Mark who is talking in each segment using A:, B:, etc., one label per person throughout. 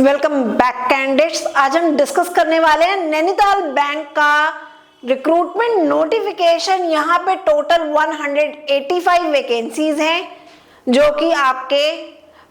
A: Welcome back candidates. आज हम discuss करने वाले हैं नैनीताल बैंक का रिक्रूटमेंट नोटिफिकेशन। यहाँ पे टोटल 185 वैकेंसीज हैं जो कि आपके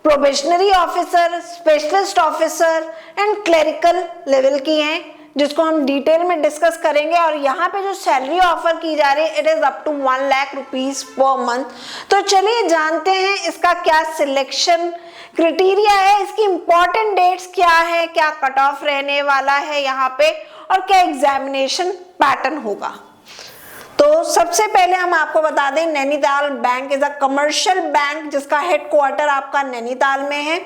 A: probationary officer, specialist officer and clerical level की हैं, जिसको हम डिटेल में डिस्कस करेंगे। और यहाँ पे जो सैलरी ऑफर की जा रही है it is up to 1 lakh rupees per month. तो चलिए जानते हैं इसका क्या सिलेक्शन क्राइटेरिया है, इसकी इंपॉर्टेंट डेट्स क्या है, क्या कट ऑफ रहने वाला है यहाँ पे, और क्या एग्जामिनेशन पैटर्न होगा। तो सबसे पहले हम आपको बता दें, Nainital bank is a commercial bank जिसका हेडक्वार्टर आपका नैनीताल में है।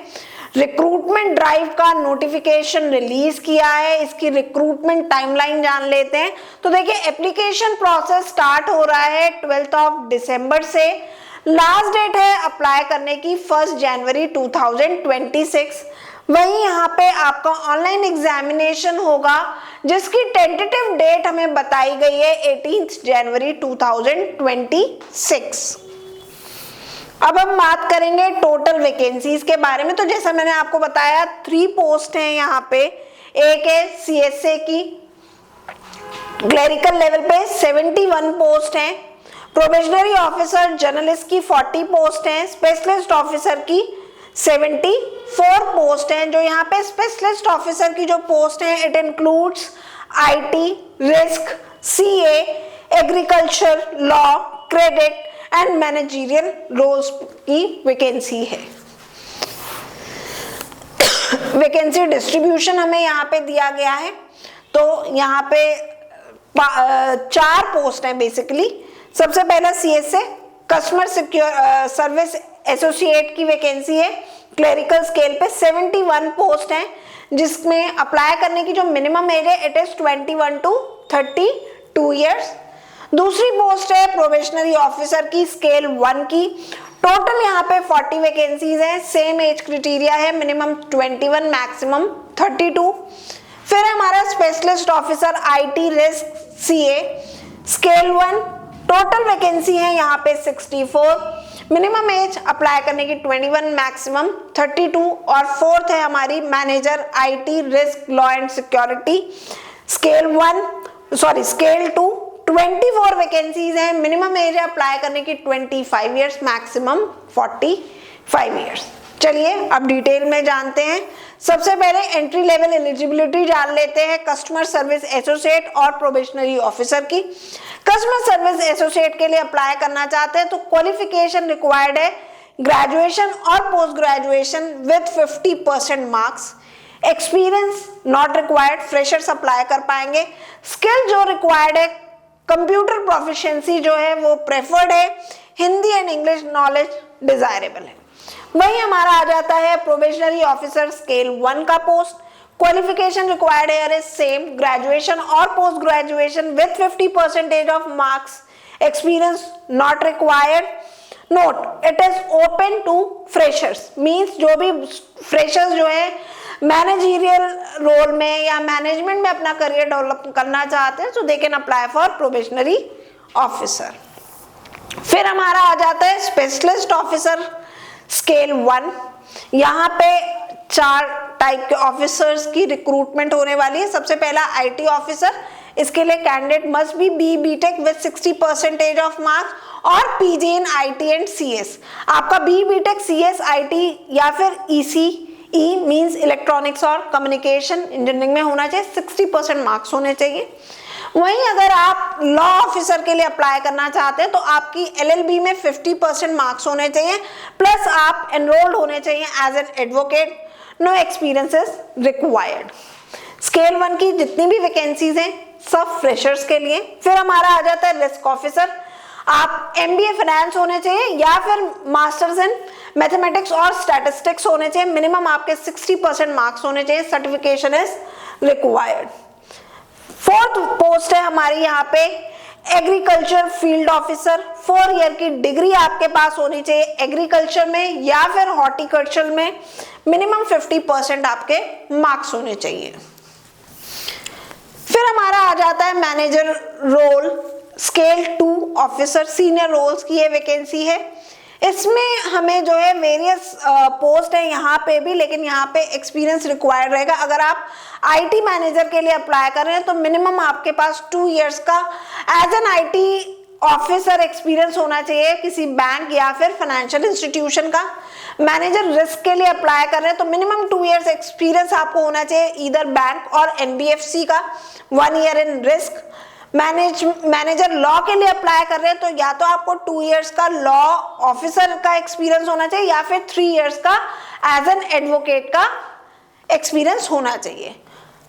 A: रिक्रूटमेंट ड्राइव का नोटिफिकेशन रिलीज किया है। इसकी रिक्रूटमेंट टाइमलाइन जान लेते हैं। तो देखिए, एप्लीकेशन प्रोसेस स्टार्ट हो रहा है 12 दिसंबर से। लास्ट डेट है अप्लाई करने की 1 जनवरी 2026। वहीं यहाँ पे आपका ऑनलाइन एग्जामिनेशन होगा जिसकी टेंटेटिव डेट हमें बताई गई है 18 जनवरी 2026। अब हम बात करेंगे टोटल वैकेंसीज के बारे में। तो जैसा मैंने आपको बताया 3 पोस्ट हैं यहाँ पे। एक है सीएसए की, क्लरिकल लेवल पे 71 पोस्ट हैं। प्रोबेशनरी ऑफिसर जर्नलिस्ट की 40 पोस्ट हैं। स्पेशलिस्ट ऑफिसर की 74 पोस्ट हैं। जो यहाँ पे स्पेशलिस्ट ऑफिसर की जो पोस्ट हैं it includes IT, risk, CA, agriculture, law, credit and managerial roles की वैकेंसी है। वैकेंसी डिस्ट्रीब्यूशन हमें यहाँ पे दिया गया है। तो यहाँ पे 4 पोस्ट हैं बेसिकली। सबसे पहला सीएसए कस्टमर सर्विस एसोसिएट की वैकेंसी है। क्लरिकल स्केल पे 71 पोस्ट हैं जिसमें अप्लाई करने की जो मिनिमम एज है इट इज 21 to 32 ईयर्स। दूसरी पोस्ट है प्रोबेशनरी ऑफिसर की स्केल 1 की। टोटल यहाँ पे 40 वैकेंसीज हैं। सेम एज क्राइटेरिया है, मिनिमम 21, मैक्सिमम 32। फिर हमारा specialist officer IT, risk, CA scale 1। Total vacancy है यहाँ पे 64। मिनिमम एज अप्लाई करने की 21, मैक्सिमम 32। और फोर्थ है हमारी manager IT, risk, law and security scale 2। 24 vacancies हैं। मिनिमम एज अप्लाई करने की 25 ईयर्स, मैक्सिमम 45 ईयर्स। चलिए अब डिटेल में जानते हैं। सबसे पहले एंट्री लेवल एलिजिबिलिटी जान लेते हैं कस्टमर सर्विस एसोसिएट और प्रोबेशनरी ऑफिसर की। कस्टमर सर्विस एसोसिएट के लिए अप्लाई करना चाहते हैं तो क्वालिफिकेशन रिक्वायर्ड है ग्रेजुएशन और post graduation with 50% marks. Experience not required, freshers apply कर पाएंगे। स्किल जो रिक्वायर्ड है कंप्यूटर प्रोफिशिएंसी जो है वो प्रेफर्ड है। Hindi and English knowledge desirable है। वही हमारा आ जाता है प्रोबेशनरी ऑफिसर स्केल 1 का पोस्ट। क्वालिफिकेशन रिक्वायर्ड है सेम, ग्रेजुएशन और post graduation with 50% of marks. Experience not required. Note it is open to freshers, means जो भी फ्रेशर्स जो है मैनेजरियल रोल में या मैनेजमेंट में अपना करियर डेवलप करना चाहते हैं तो they can apply for probationary officer. फिर हमारा आ जाता है स्पेशलिस्ट ऑफिसर स्केल 1। यहाँ पे 4 टाइप के ऑफिसर्स की रिक्रूटमेंट होने वाली है। सबसे पहला आईटी ऑफिसर। इसके लिए candidate must be BTech with 60% of marks और PG in IT and CS. आपका बीटेक सीएस आईटी या फिर ई मींस इलेक्ट्रॉनिक्स और कम्युनिकेशन इंजीनियरिंग में होना चाहिए। 60% मार्क्स होने चाहिए। वहीं अगर आप लॉ ऑफिसर के लिए अप्लाई करना चाहते हैं तो आपकी एलएलबी में 50% मार्क्स होने चाहिए, प्लस आप एनरोल्ड होने चाहिए as an advocate. No experience is required. Scale 1 की जितनी भी वैकेंसीज हैं सब फ्रेशर्स के लिए। फिर हमारा आ जाता है रिस्क ऑफिसर। आप एमबीए फाइनेंस होने चाहिए या फिर मास्टर्स इन मैथमेटिक्स और स्टैटिस्टिक्स होने चाहिए। मिनिमम आपके 60% मार्क्स होने चाहिए। Certification is required. Fourth post है हमारी यहाँ पे एग्रीकल्चर फील्ड ऑफिसर। 4 ईयर की डिग्री आपके पास होनी चाहिए एग्रीकल्चर में या फिर हॉर्टिकल्चर में। मिनिमम 50% आपके मार्क्स होने चाहिए। फिर हमारा आ जाता है manager role scale 2 officer senior roles की ये वैकेंसी है। इसमें हमें जो है वेरियस पोस्ट है यहाँ पे भी, लेकिन यहाँ पे एक्सपीरियंस रिक्वायर्ड रहेगा। अगर आप आईटी मैनेजर के लिए अप्लाई कर रहे हैं तो मिनिमम आपके पास 2 इयर्स का as an IT officer experience होना चाहिए किसी बैंक या फिर फाइनेंशियल इंस्टीट्यूशन का। मैनेजर रिस्क के लिए अप्लाई कर रहे हैं तो मिनिमम 2 इयर्स एक्सपीरियंस आपको होना चाहिए ईदर बैंक और एनबीएफसी का, 1 year in risk. Manager law के लिए अप्लाई कर रहे हैं तो या तो आपको 2 इयर्स का लॉ ऑफिसर का एक्सपीरियंस होना चाहिए या फिर 3 इयर्स का एज एन एडवोकेट का एक्सपीरियंस होना चाहिए।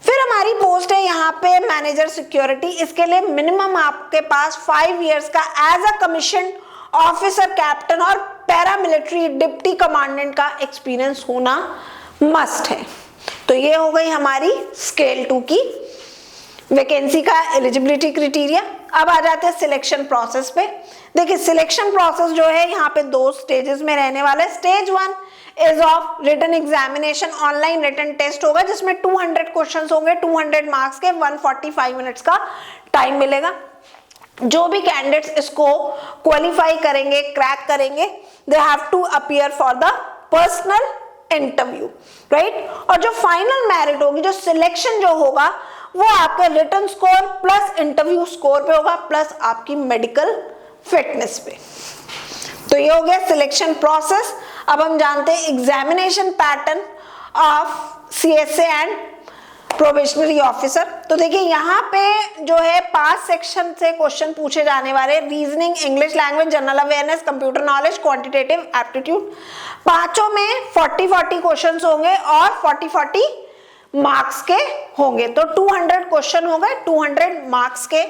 A: फिर हमारी पोस्ट है यहाँ पे मैनेजर सिक्योरिटी। इसके लिए मिनिमम आपके पास 5 इयर्स का as a commission officer, captain और पैरामिलिट्री डिप्टी कमांडेंट का एक्सपीरियंस होना मस्ट है। तो ये हो गई हमारी स्केल 2 की वैकेंसी का एलिजिबिलिटी क्राइटेरिया। अब आ जाते हैं सिलेक्शन प्रोसेस पे। देखिए सिलेक्शन प्रोसेस जो है यहाँ पे 2 स्टेजेस में रहने वाला है। Stage 1 is of written examination, online written test होगा जिसमें 200 क्वेश्चंस होंगे, 200 मार्क्स के, 145 मिनट्स का टाइम मिलेगा। जो भी कैंडिडेट्स इसको क्वालिफाई करेंगे, क्रैक करेंगे, they have to appear for the personal interview, right. और जो फाइनल मेरिट होगी, जो सिलेक्शन जो होगा वो आपके written score plus interview score पे होगा प्लस आपकी मेडिकल फिटनेस पे। तो ये हो गया सिलेक्शन प्रोसेस। अब हम जानते हैं examination pattern of CSA and probationary officer. तो देखिए यहाँ पे जो है 5 सेक्शन से क्वेश्चन पूछे जाने वाले, reasoning, English language, general awareness, computer knowledge, quantitative aptitude. पांचों में 40-40 क्वेश्चन होंगे और 40-40 मार्क्स के होंगे। तो 200 क्वेश्चन हो गए, 200 मार्क्स के।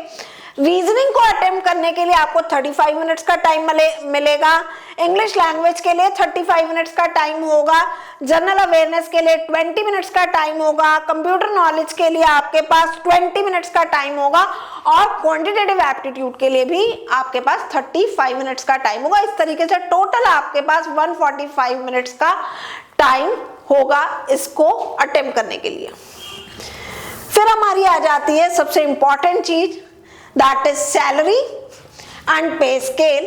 A: रीजनिंग को अटेम्प्ट करने के लिए आपको 35 मिनट्स का टाइम मिलेगा। इंग्लिश लैंग्वेज के लिए 35 मिनट्स का टाइम होगा। जनरल अवेयरनेस के लिए 20 मिनट्स का टाइम होगा। कंप्यूटर नॉलेज के लिए आपके पास 20 मिनट्स का टाइम होगा और क्वांटिटेटिव एप्टीट्यूड के लिए भी आपके पास 35 मिनट्स का टाइम होगा। इस तरीके से टोटल आपके पास 145 मिनट्स का टाइम होगा इसको अटेम्प्ट करने के लिए। फिर हमारी आ जाती है सबसे इंपॉर्टेंट चीज, दैट इज सैलरी एंड पे स्केल।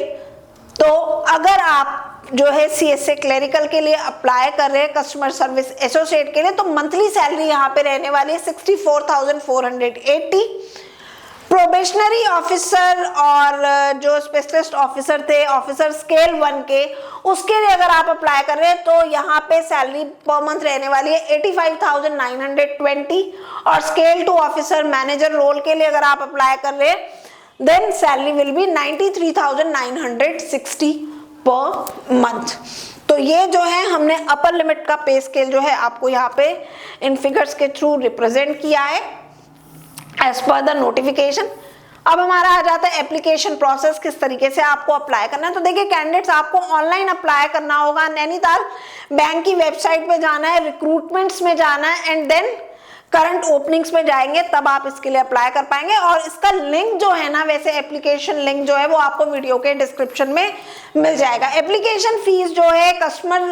A: तो अगर आप जो है सीएसए क्लरिकल के लिए अप्लाई कर रहे हैं, कस्टमर सर्विस एसोसिएट के लिए, तो मंथली सैलरी यहाँ पे रहने वाली है 64,480। प्रोबेशनरी ऑफिसर और जो स्पेशलिस्ट ऑफिसर थे, ऑफिसर स्केल 1 के, उसके लिए अगर आप अप्लाई कर रहे हैं तो यहाँ पे सैलरी पर मंथ रहने वाली है 85,920। और स्केल 2 ऑफिसर मैनेजर रोल के लिए अगर आप अप्लाई कर रहे हैं देन सैलरी विल बी 93,960 पर मंथ। तो ये जो है हमने अपर लिमिट का पे स्केल जो है आपको यहाँ पे इन फिगर्स के थ्रू रिप्रेजेंट किया है एज पर द नोटिफिकेशन। अब हमारा आ जाता है एप्लीकेशन प्रोसेस, किस तरीके से आपको अप्लाई करना है। तो देखिए कैंडिडेट्स आपको ऑनलाइन अप्लाई करना होगा, नैनीताल बैंक की वेबसाइट पे जाना है, रिक्रूटमेंट्स में जाना है एंड देन करंट ओपनिंग्स में जाएंगे, तब आप इसके लिए अप्लाई कर पाएंगे। और इसका लिंक जो है ना, वैसे एप्लीकेशन लिंक जो है वो आपको वीडियो के डिस्क्रिप्शन में मिल जाएगा। एप्लीकेशन फीस जो है कस्टमर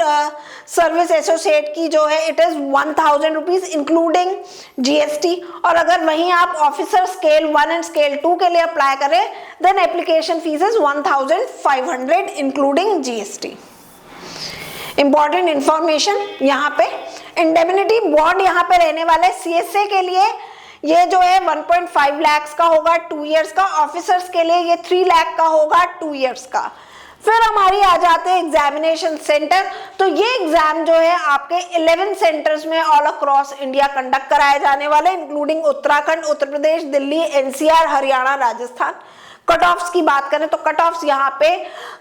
A: सर्विस एसोसिएट की जो है it is 1000 rupees including GST. और अगर वहीं आप ऑफिसर स्केल 1 एंड स्केल 2 के लिए अप्लाई करें then application fee is 1500 including GST. Important information यहाँ पे, इंडेमनिटी बॉन्ड यहाँ पे रहने वाले सीएसए के लिए ये जो है 1.5 लाख का होगा 2 इयर्स का, ऑफिसर्स के लिए ये 3 लाख का होगा 2 इयर्स का। फिर हमारी आ जाते हैं एग्जामिनेशन सेंटर। तो ये एग्जाम जो है आपके 11 सेंटर्स में ऑल अक्रॉस इंडिया कंडक्ट कराए जाने वाले, including Uttarakhand, Uttar Pradesh, Delhi, NCR, Haryana, Rajasthan. Cut offs की बात करें तो कट ऑफ्स यहाँ पे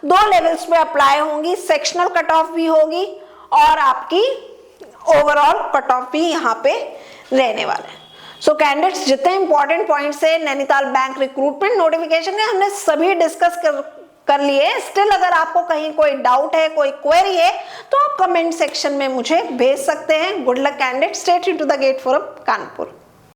A: 2 लेवल्स पे अप्लाई होंगी, सेक्शनल कट ऑफ भी होगी और आपकी ओवरऑल कट ऑफ भी यहाँ पे रहने वाला है। सो कैंडिडेट्स जितने इंपॉर्टेंट पॉइंट्स है नैनीताल बैंक रिक्रूटमेंट नोटिफिकेशन के हमने सभी डिस्कस कर लिए। स्टिल अगर आपको कहीं कोई डाउट है, कोई क्वेरी है तो आप कमेंट सेक्शन में मुझे भेज सकते हैं। Good luck candidate, stay tuned to the GATE forum Kanpur.